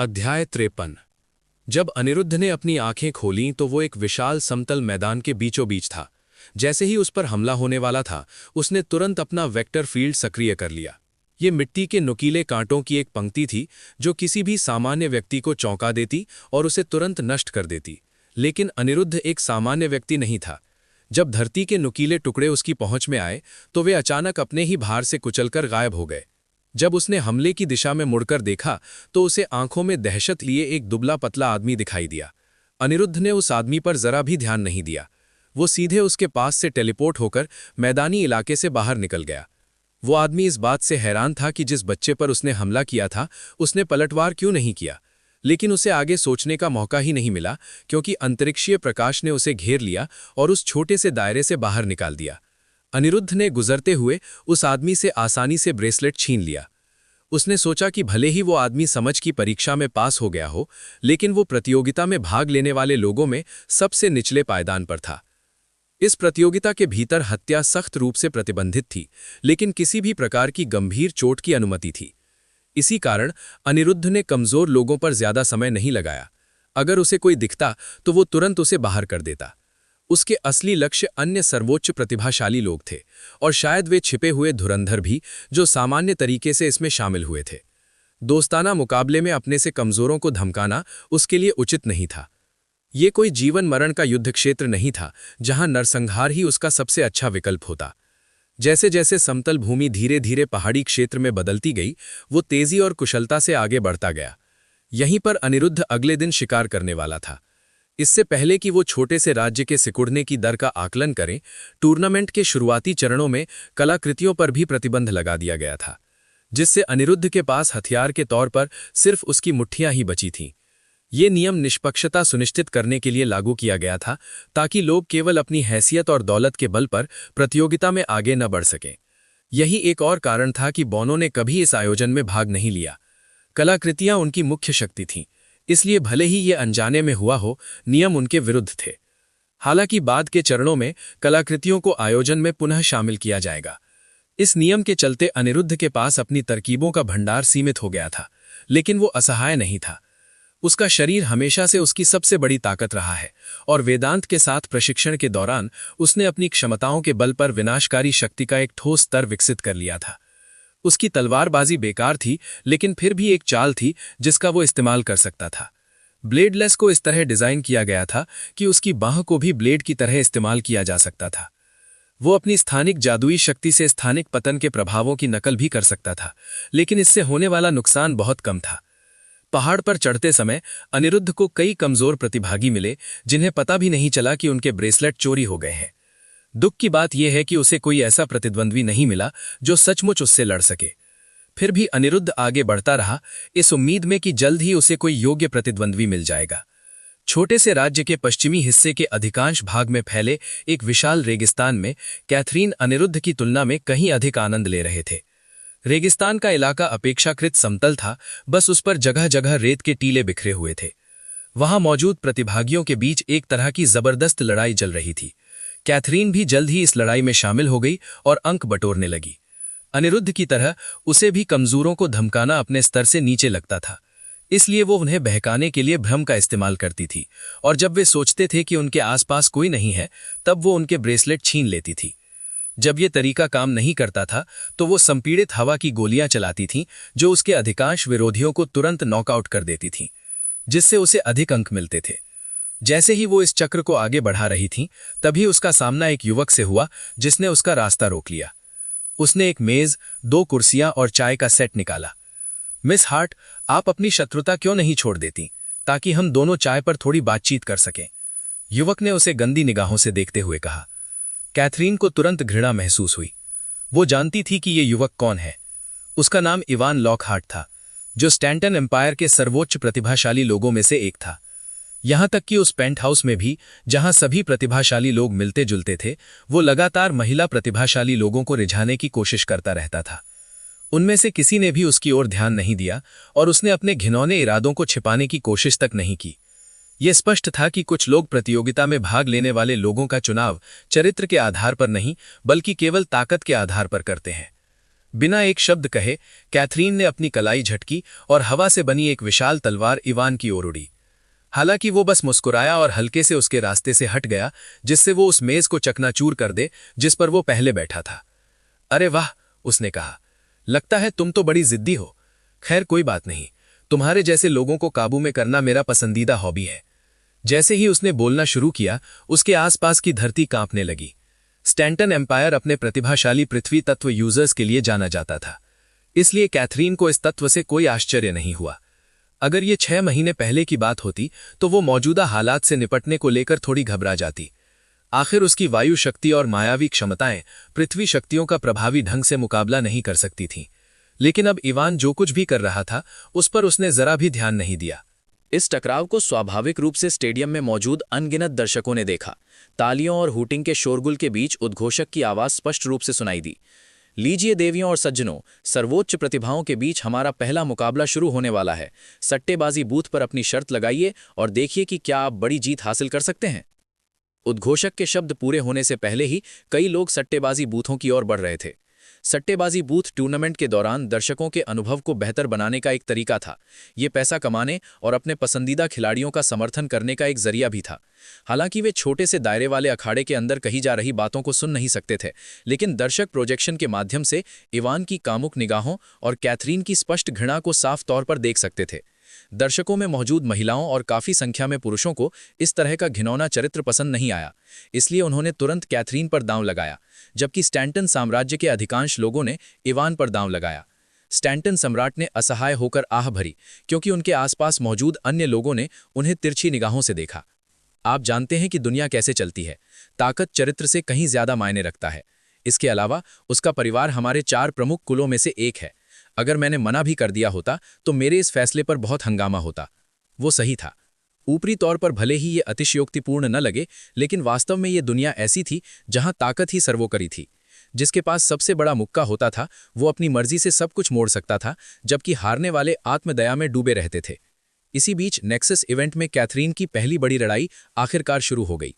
अध्याय 53। जब अनिरुद्ध ने अपनी आंखें खोलीं तो वो एक विशाल समतल मैदान के बीचों बीच था। जैसे ही उस पर हमला होने वाला था, उसने तुरंत अपना वेक्टर फील्ड सक्रिय कर लिया। ये मिट्टी के नुकीले कांटों की एक पंक्ति थी जो किसी भी सामान्य व्यक्ति को चौंका देती और उसे तुरंत नष्ट कर देती। लेकिन अनिरुद्ध एक सामान्य व्यक्ति नहीं था। जब धरती के नुकीले टुकड़े उसकी पहुंच में आए तो वे अचानक अपने ही भार से कुचलकर गायब हो गए। जब उसने हमले की दिशा में मुड़कर देखा तो उसे आंखों में दहशत लिए एक दुबला पतला आदमी दिखाई दिया। अनिरुद्ध ने उस आदमी पर जरा भी ध्यान नहीं दिया। वो सीधे उसके पास से टेलीपोर्ट होकर मैदानी इलाके से बाहर निकल गया। वो आदमी इस बात से हैरान था कि जिस बच्चे पर उसने हमला किया था उसने पलटवार क्यों नहीं किया, लेकिन उसे आगे सोचने का मौका ही नहीं मिला क्योंकि अंतरिक्षीय प्रकाश ने उसे घेर लिया और उस छोटे से दायरे से बाहर निकाल दिया। अनिरुद्ध ने गुजरते हुए उस आदमी से आसानी से ब्रेसलेट छीन लिया। उसने सोचा कि भले ही वो आदमी समझ की परीक्षा में पास हो गया हो, लेकिन वो प्रतियोगिता में भाग लेने वाले लोगों में सबसे निचले पायदान पर था। इस प्रतियोगिता के भीतर हत्या सख्त रूप से प्रतिबंधित थी, लेकिन किसी भी प्रकार की गंभीर चोट की अनुमति थी। इसी कारण अनिरुद्ध ने कमजोर लोगों पर ज्यादा समय नहीं लगाया। अगर उसे कोई दिखता तो वो तुरंत उसे बाहर कर देता। उसके असली लक्ष्य अन्य सर्वोच्च प्रतिभाशाली लोग थे, और शायद वे छिपे हुए धुरंधर भी जो सामान्य तरीके से इसमें शामिल हुए थे। दोस्ताना मुकाबले में अपने से कमजोरों को धमकाना उसके लिए उचित नहीं था। ये कोई जीवन मरण का युद्ध क्षेत्र नहीं था जहां नरसंहार ही उसका सबसे अच्छा विकल्प होता। जैसे जैसे समतल भूमि धीरे धीरे पहाड़ी क्षेत्र में बदलती गई, वो तेजी और कुशलता से आगे बढ़ता गया। यहीं पर अनिरुद्ध अगले दिन शिकार करने वाला था। इससे पहले कि वो छोटे से राज्य के सिकुड़ने की दर का आकलन करें, टूर्नामेंट के शुरुआती चरणों में कलाकृतियों पर भी प्रतिबंध लगा दिया गया था, जिससे अनिरुद्ध के पास हथियार के तौर पर सिर्फ उसकी मुट्ठियां ही बची थीं। ये नियम निष्पक्षता सुनिश्चित करने के लिए लागू किया गया था ताकि लोग केवल अपनी हैसियत और दौलत के बल पर प्रतियोगिता में आगे न बढ़ सकें। यही एक और कारण था कि बॉनो ने कभी इस आयोजन में भाग नहीं लिया। कलाकृतियां उनकी मुख्य शक्ति थीं, इसलिए भले ही ये अनजाने में हुआ हो, नियम उनके विरुद्ध थे। हालांकि बाद के चरणों में कलाकृतियों को आयोजन में पुनः शामिल किया जाएगा। इस नियम के चलते अनिरुद्ध के पास अपनी तरकीबों का भंडार सीमित हो गया था, लेकिन वो असहाय नहीं था। उसका शरीर हमेशा से उसकी सबसे बड़ी ताकत रहा है, और वेदांत के साथ प्रशिक्षण के दौरान उसने अपनी क्षमताओं के बल पर विनाशकारी शक्ति का एक ठोस स्तर विकसित कर लिया था। उसकी तलवारबाजी बेकार थी, लेकिन फिर भी एक चाल थी जिसका वो इस्तेमाल कर सकता था। ब्लेडलेस को इस तरह डिजाइन किया गया था कि उसकी बाह को भी ब्लेड की तरह इस्तेमाल किया जा सकता था। वो अपनी स्थानिक जादुई शक्ति से स्थानिक पतन के प्रभावों की नकल भी कर सकता था, लेकिन इससे होने वाला नुकसान बहुत कम था। पहाड़ पर चढ़ते समय अनिरुद्ध को कई कमजोर प्रतिभागी मिले जिन्हें पता भी नहीं चला कि उनके ब्रेसलेट चोरी हो गए हैं। दुख की बात यह है कि उसे कोई ऐसा प्रतिद्वंद्वी नहीं मिला जो सचमुच उससे लड़ सके। फिर भी अनिरुद्ध आगे बढ़ता रहा, इस उम्मीद में कि जल्द ही उसे कोई योग्य प्रतिद्वंद्वी मिल जाएगा। छोटे से राज्य के पश्चिमी हिस्से के अधिकांश भाग में फैले एक विशाल रेगिस्तान में कैथरीन अनिरुद्ध की तुलना में कहीं अधिक आनंद ले रहे थे। रेगिस्तान का इलाका अपेक्षाकृत समतल था, बस उस पर जगह जगह रेत के टीले बिखरे हुए थे। वहां मौजूद प्रतिभागियों के बीच एक तरह की जबरदस्त लड़ाई चल रही थी। कैथरीन भी जल्द ही इस लड़ाई में शामिल हो गई और अंक बटोरने लगी। अनिरुद्ध की तरह उसे भी कमजोरों को धमकाना अपने स्तर से नीचे लगता था, इसलिए वो उन्हें बहकाने के लिए भ्रम का इस्तेमाल करती थी, और जब वे सोचते थे कि उनके आसपास कोई नहीं है, तब वो उनके ब्रेसलेट छीन लेती थी। जब ये तरीका काम नहीं करता था तो वो संपीड़ित हवा की गोलियां चलाती थीं, जो उसके अधिकांश विरोधियों को तुरंत नॉकआउट कर देती थीं, जिससे उसे अधिक अंक मिलते थे। जैसे ही वो इस चक्र को आगे बढ़ा रही थीं, तभी उसका सामना एक युवक से हुआ जिसने उसका रास्ता रोक लिया। उसने एक मेज, 2 कुर्सियां और चाय का सेट निकाला। मिस हार्ट, आप अपनी शत्रुता क्यों नहीं छोड़ देती, ताकि हम दोनों चाय पर थोड़ी बातचीत कर सकें? युवक ने उसे गंदी निगाहों से देखते हुए कहा। कैथरीन को तुरंत घृणा महसूस हुई। वो जानती थी कि ये युवक कौन है। उसका नाम इवान लॉकहार्ट था, जो स्टैंटन एम्पायर के सर्वोच्च प्रतिभाशाली लोगों में से एक था। यहां तक कि उस पेंट हाउस में भी, जहां सभी प्रतिभाशाली लोग मिलते जुलते थे, वो लगातार महिला प्रतिभाशाली लोगों को रिझाने की कोशिश करता रहता था। उनमें से किसी ने भी उसकी ओर ध्यान नहीं दिया, और उसने अपने घिनौने इरादों को छिपाने की कोशिश तक नहीं की। यह स्पष्ट था कि कुछ लोग प्रतियोगिता में भाग लेने वाले लोगों का चुनाव चरित्र के आधार पर नहीं, बल्कि केवल ताकत के आधार पर करते हैं। बिना एक शब्द कहे कैथरीन ने अपनी कलाई झटकी और हवा से बनी एक विशाल तलवार इवान की ओर उड़ी। हालांकि वो बस मुस्कुराया और हल्के से उसके रास्ते से हट गया, जिससे वो उस मेज को चकनाचूर कर दे जिस पर वो पहले बैठा था। अरे वाह, उसने कहा, लगता है तुम तो बड़ी जिद्दी हो। खैर कोई बात नहीं, तुम्हारे जैसे लोगों को काबू में करना मेरा पसंदीदा हॉबी है। जैसे ही उसने बोलना शुरू किया, उसके आसपास की धरती कांपने लगी। स्टैंटन एम्पायर अपने प्रतिभाशाली पृथ्वी तत्व यूजर्स के लिए जाना जाता था, इसलिए कैथरीन को इस तत्व से कोई आश्चर्य नहीं हुआ। अगर ये 6 महीने पहले की बात होती तो वो मौजूदा हालात से निपटने को लेकर थोड़ी घबरा जाती। आखिर उसकी वायु शक्ति और मायावी क्षमताएं पृथ्वी शक्तियों का प्रभावी ढंग से मुकाबला नहीं कर सकती थीं। लेकिन अब इवान जो कुछ भी कर रहा था उस पर उसने जरा भी ध्यान नहीं दिया। इस टकराव को स्वाभाविक रूप से स्टेडियम में मौजूद अनगिनत दर्शकों ने देखा। तालियों और हूटिंग के शोरगुल के बीच उद्घोषक की आवाज स्पष्ट रूप से सुनाई दी। लीजिए देवियों और सज्जनों, सर्वोच्च प्रतिभाओं के बीच हमारा पहला मुकाबला शुरू होने वाला है। सट्टेबाजी बूथ पर अपनी शर्त लगाइए और देखिए कि क्या आप बड़ी जीत हासिल कर सकते हैं। उद्घोषक के शब्द पूरे होने से पहले ही कई लोग सट्टेबाजी बूथों की ओर बढ़ रहे थे। सट्टेबाजी बूथ टूर्नामेंट के दौरान दर्शकों के अनुभव को बेहतर बनाने का एक तरीका था। ये पैसा कमाने और अपने पसंदीदा खिलाड़ियों का समर्थन करने का एक जरिया भी था। हालांकि वे छोटे से दायरे वाले अखाड़े के अंदर कही जा रही बातों को सुन नहीं सकते थे, लेकिन दर्शक प्रोजेक्शन के माध्यम से इवान की कामुक निगाहों और कैथरीन की स्पष्ट घृणा को साफ तौर पर देख सकते थे। दर्शकों में मौजूद महिलाओं और काफी संख्या में पुरुषों को इस तरह का घिनौना चरित्र पसंद नहीं आया, इसलिए उन्होंने तुरंत कैथरीन पर दांव लगाया, जबकि स्टैंटन साम्राज्य के अधिकांश लोगों ने इवान पर दांव लगाया। स्टैंटन सम्राट ने असहाय होकर आह भरी, क्योंकि उनके आसपास मौजूद अन्य लोगों ने उन्हें तिरछी निगाहों से देखा। आप जानते हैं कि दुनिया कैसे चलती है, ताकत चरित्र से कहीं ज्यादा मायने रखता है। इसके अलावा उसका परिवार हमारे 4 प्रमुख कुलों में से एक है। अगर मैंने मना भी कर दिया होता तो मेरे इस फैसले पर बहुत हंगामा होता। वो सही था। ऊपरी तौर पर भले ही ये अतिशयोक्तिपूर्ण न लगे, लेकिन वास्तव में ये दुनिया ऐसी थी जहां ताकत ही सर्वोपरि थी। जिसके पास सबसे बड़ा मुक्का होता था वो अपनी मर्जी से सब कुछ मोड़ सकता था, जबकि हारने वाले आत्मदया में डूबे रहते थे। इसी बीच नेक्सस इवेंट में कैथरीन की पहली बड़ी लड़ाई आखिरकार शुरू हो गई।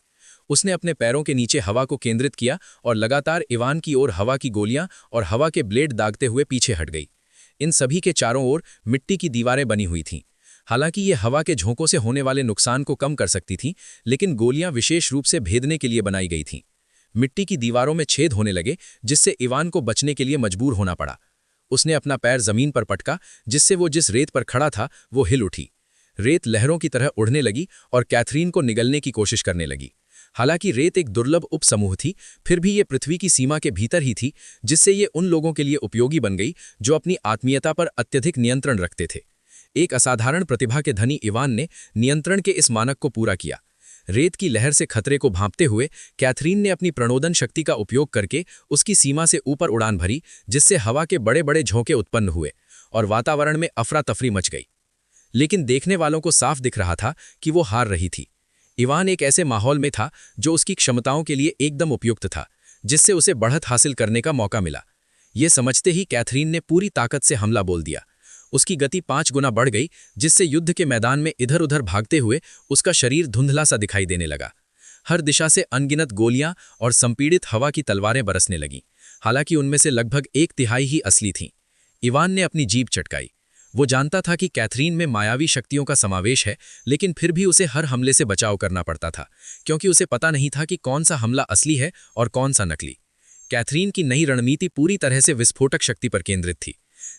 उसने अपने पैरों के नीचे हवा को केंद्रित किया और लगातार इवान की ओर हवा की गोलियां और हवा के ब्लेड दागते हुए पीछे हट गई। इन सभी के चारों ओर मिट्टी की दीवारें बनी हुई थीं। हालांकि ये हवा के झोंकों से होने वाले नुकसान को कम कर सकती थीं, लेकिन गोलियां विशेष रूप से भेदने के लिए बनाई गई थीं। मिट्टी की दीवारों में छेद होने लगे, जिससे इवान को बचने के लिए मजबूर होना पड़ा। उसने अपना पैर जमीन पर पटका, जिससे वो जिस रेत पर खड़ा था वो हिल उठी। रेत लहरों की तरह उड़ने लगी और कैथरीन को निगलने की कोशिश करने लगी। हालांकि रेत एक दुर्लभ उपसमूह थी, फिर भी ये पृथ्वी की सीमा के भीतर ही थी, जिससे ये उन लोगों के लिए उपयोगी बन गई जो अपनी आत्मीयता पर अत्यधिक नियंत्रण रखते थे। एक असाधारण प्रतिभा के धनी इवान ने नियंत्रण के इस मानक को पूरा किया। रेत की लहर से खतरे को भांपते हुए कैथरीन ने अपनी प्रणोदन शक्ति का उपयोग करके उसकी सीमा से ऊपर उड़ान भरी, जिससे हवा के बड़े बड़े झोंके उत्पन्न हुए और वातावरण में अफरा तफरी मच गई। लेकिन देखने वालों को साफ दिख रहा था कि वो हार रही थी। इवान एक ऐसे माहौल में था जो उसकी क्षमताओं के लिए एकदम उपयुक्त था, जिससे उसे बढ़त हासिल करने का मौका मिला। ये समझते ही कैथरीन ने पूरी ताकत से हमला बोल दिया। उसकी गति 5 गुना बढ़ गई, जिससे युद्ध के मैदान में इधर उधर भागते हुए उसका शरीर धुंधला सा दिखाई देने लगा। हर दिशा से अनगिनत गोलियां और संपीड़ित हवा की तलवारें बरसने लगीं। हालांकि उनमें से लगभग 1/3 ही असली थीं। इवान ने अपनी जीभ चटकाई। वो जानता था कि कैथरीन में मायावी शक्तियों का समावेश है, लेकिन फिर भी उसे हर हमले से बचाव करना पड़ता था, क्योंकि उसे पता नहीं था कि कौन सा हमला असली है और कौन सा नकली। कैथरीन की नई रणनीति पूरी तरह से विस्फोटक शक्ति पर केंद्रित थी।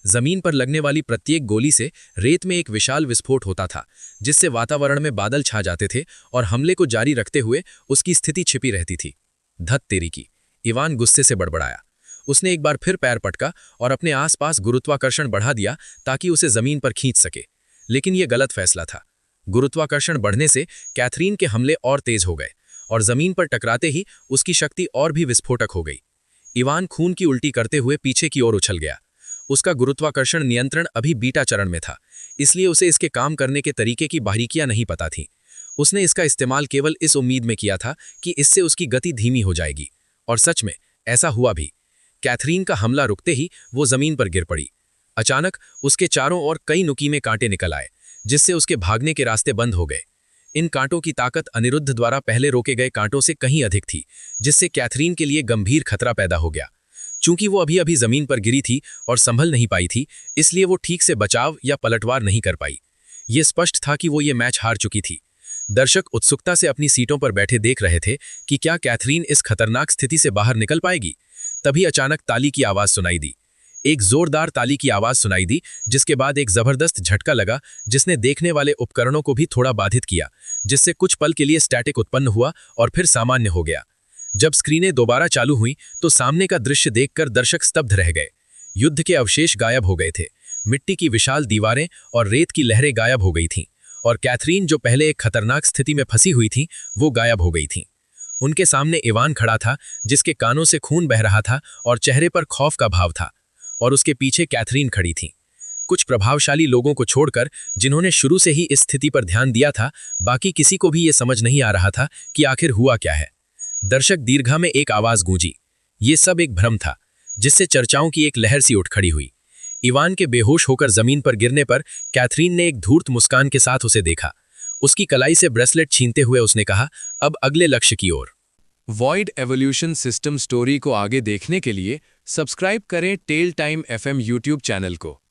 जमीन पर लगने वाली प्रत्येक गोली से रेत में एक विशाल विस्फोट होता था, जिससे वातावरण में बादल छा जाते थे और हमले को जारी रखते हुए उसकी स्थिति छिपी रहती थी। धत तेरी की! इवान गुस्से से बड़बड़ाया। उसने एक बार फिर पैर पटका और अपने आसपास गुरुत्वाकर्षण बढ़ा दिया ताकि उसे जमीन पर खींच सके। लेकिन यह गलत फैसला था। गुरुत्वाकर्षण बढ़ने से कैथरीन के हमले और तेज हो गए और जमीन पर टकराते ही उसकी शक्ति और भी विस्फोटक हो गई। इवान खून की उल्टी करते हुए पीछे की ओर उछल गया। उसका गुरुत्वाकर्षण नियंत्रण अभी बीटा चरण में था, इसलिए उसे इसके काम करने के तरीके की बारीकियां नहीं पता थी। उसने इसका इस्तेमाल केवल इस उम्मीद में किया था कि इससे उसकी गति धीमी हो जाएगी, और सच में ऐसा हुआ भी। कैथरीन का हमला रुकते ही वो जमीन पर गिर पड़ी। अचानक उसके चारों ओर कई नुकीले कांटे निकल आए, जिससे उसके भागने के रास्ते बंद हो गए। इन कांटों की ताकत अनिरुद्ध द्वारा पहले रोके गए कांटों से कहीं अधिक थी, जिससे कैथरीन के लिए गंभीर खतरा पैदा हो गया। चूंकि वो अभी अभी जमीन पर गिरी थी और संभल नहीं पाई थी, इसलिए वो ठीक से बचाव या पलटवार नहीं कर पाई। ये स्पष्ट था कि वो ये मैच हार चुकी थी। दर्शक उत्सुकता से अपनी सीटों पर बैठे देख रहे थे कि क्या कैथरीन इस खतरनाक स्थिति से बाहर निकल पाएगी। तभी अचानक ताली की आवाज सुनाई दी। एक जोरदार ताली की आवाज सुनाई दी, जिसके बाद एक जबरदस्त झटका लगा, जिसने देखने वाले उपकरणों को भी थोड़ा बाधित किया, जिससे कुछ पल के लिए स्टैटिक उत्पन्न हुआ और फिर सामान्य हो गया। जब स्क्रीनें दोबारा चालू हुईं, तो सामने का दृश्य देखकर दर्शक स्तब्ध रह गए। युद्ध के अवशेष गायब हो गए थे, मिट्टी की विशाल दीवारें और रेत की लहरें गायब हो गई थीं, और कैथरीन, जो पहले एक खतरनाक स्थिति में फंसी हुई थी, वो गायब हो गई थीं। उनके सामने इवान खड़ा था, जिसके कानों से खून बह रहा था और चेहरे पर खौफ का भाव था, और उसके पीछे कैथरीन खड़ी थी। कुछ प्रभावशाली लोगों को छोड़कर, जिन्होंने शुरू से ही इस स्थिति पर ध्यान दिया था, बाकी किसी को भी ये समझ नहीं आ रहा था कि आखिर हुआ क्या है। दर्शक दीर्घा में एक आवाज गूंजी, ये सब एक भ्रम था, जिससे चर्चाओं की एक लहर सी उठ खड़ी हुई। इवान के बेहोश होकर जमीन पर गिरने पर कैथरीन ने एक धूर्त मुस्कान के साथ उसे देखा। उसकी कलाई से ब्रेसलेट छीनते हुए उसने कहा, अब अगले लक्ष्य की ओर। वॉइड एवोल्यूशन सिस्टम स्टोरी को आगे देखने के लिए सब्सक्राइब करें tale time FM YouTube channel को।